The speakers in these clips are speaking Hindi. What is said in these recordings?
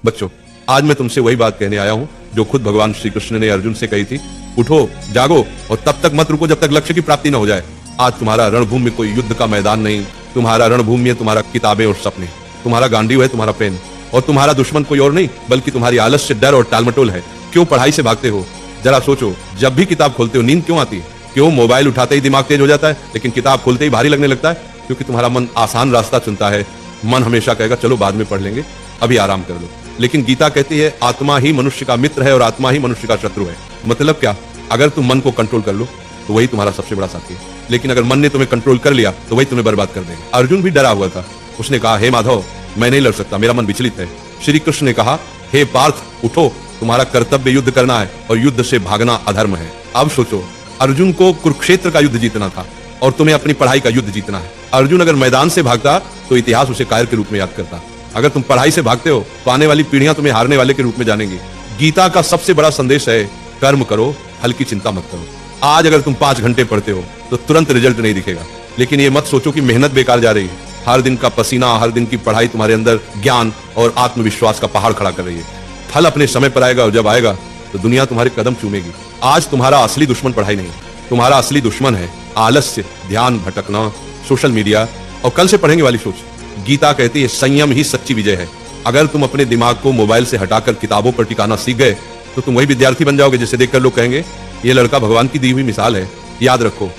बच्चों, आज मैं तुमसे वही बात कहने आया हूँ जो खुद भगवान श्री कृष्ण ने अर्जुन से कही थी। उठो, जागो और तब तक मत रुको जब तक लक्ष्य की प्राप्ति न हो जाए। आज तुम्हारा रणभूमि में कोई युद्ध का मैदान नहीं, तुम्हारा रणभूमि है तुम्हारा किताबें और सपने, तुम्हारा गांडीव है तुम्हारा पेन, और तुम्हारा दुश्मन कोई और नहीं बल्कि तुम्हारी आलस्य, डर और टालमटोल है। क्यों पढ़ाई से भागते हो? जरा सोचो, जब भी किताब खोलते हो नींद क्यों आती है? क्यों मोबाइल उठाते ही दिमाग तेज हो जाता है लेकिन किताब खोलते ही भारी लगने लगता है? क्योंकि तुम्हारा मन आसान रास्ता चुनता है। मन हमेशा कहेगा चलो बाद में पढ़ लेंगे, अभी आराम कर लो। लेकिन गीता कहती है आत्मा ही मनुष्य का मित्र है और आत्मा ही मनुष्य का शत्रु है। मतलब क्या? अगर तुम मन को कंट्रोल कर लो तो वही तुम्हारा सबसे बड़ा साथी है, लेकिन अगर मन ने तुम्हें कंट्रोल कर लिया तो वही तुम्हें बर्बाद कर देगा। अर्जुन भी डरा हुआ था। उसने कहा, हे माधव, मैं नहीं लड़ सकता, मेरा मन विचलित है। श्री कृष्ण ने कहा, हे पार्थ, उठो, तुम्हारा कर्तव्य युद्ध करना है और युद्ध से भागना अधर्म है। अब सोचो, अर्जुन को कुरुक्षेत्र का युद्ध जीतना था और तुम्हें अपनी पढ़ाई का युद्ध जीतना है। अर्जुन अगर मैदान से भागता तो इतिहास उसे कायर के रूप में याद करता। अगर तुम पढ़ाई से भागते हो तो आने वाली पीढ़ियां तुम्हें हारने वाले के रूप में जानेंगी। गीता का सबसे बड़ा संदेश है, कर्म करो, फल की चिंता मत करो। आज अगर तुम 5 घंटे पढ़ते हो तो तुरंत रिजल्ट नहीं दिखेगा, लेकिन ये मत सोचो कि मेहनत बेकार जा रही है। हर दिन का पसीना, हर दिन की पढ़ाई तुम्हारे अंदर ज्ञान और आत्मविश्वास का पहाड़ खड़ा कर रही है। फल अपने समय पर आएगा और जब आएगा तो दुनिया तुम्हारे कदम चूमेगी। आज तुम्हारा असली दुश्मन पढ़ाई नहीं, तुम्हारा असली दुश्मन है आलस्य, ध्यान भटकना, सोशल मीडिया और कल से पढ़ेंगे वाली सोच। गीता कहती है संयम ही सच्ची विजय है। अगर तुम अपने दिमाग को मोबाइल से हटाकर किताबों पर टिकाना सीख गए तो तुम वही विद्यार्थी बन जाओगे जिसे देखकर लोग कहेंगे ये लड़का भगवान की दी हुई मिसाल है। याद रखो,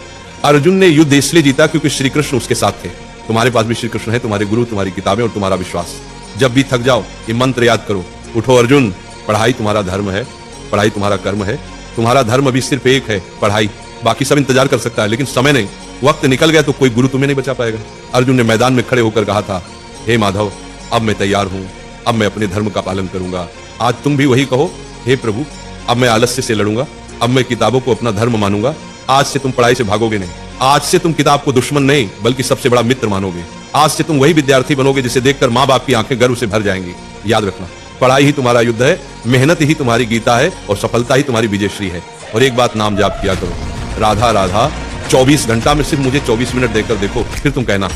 अर्जुन ने युद्ध इसलिए जीता क्योंकि श्री कृष्ण उसके साथ थे। तुम्हारे पास भी श्री कृष्ण है, तुम्हारे गुरु, तुम्हारी किताबें और तुम्हारा विश्वास। जब भी थक जाओ ये मंत्र याद करो, उठो अर्जुन, पढ़ाई तुम्हारा धर्म है, पढ़ाई तुम्हारा कर्म है। तुम्हारा धर्म अभी सिर्फ एक है, पढ़ाई। बाकी सब इंतजार कर सकता है लेकिन समय नहीं। वक्त निकल गया तो कोई गुरु तुम्हें नहीं बचा पाएगा। अर्जुन ने मैदान में खड़े होकर कहा था, हे माधव, अब मैं तैयार हूं, अब मैं अपने धर्म का पालन करूंगा। आज तुम भी वही कहो, हे प्रभु, अब मैं आलस्य से लड़ूंगा, अब मैं किताबों को अपना धर्म मानूंगा। आज से तुम पढ़ाई से भागोगे नहीं, आज से तुम किताब को दुश्मन नहीं बल्कि सबसे बड़ा मित्र मानोगे। आज से तुम वही विद्यार्थी बनोगे जिसे देखकर माँ बाप की आंखें गर्व से भर जाएंगी। याद रखना, पढ़ाई ही तुम्हारा युद्ध है, मेहनत ही तुम्हारी गीता है और सफलता ही तुम्हारी विजयश्री है। और एक बात नाम जाप किया करो, राधा राधा। 24 घंटा में सिर्फ मुझे 24 मिनट देकर देखो, फिर तुम कहना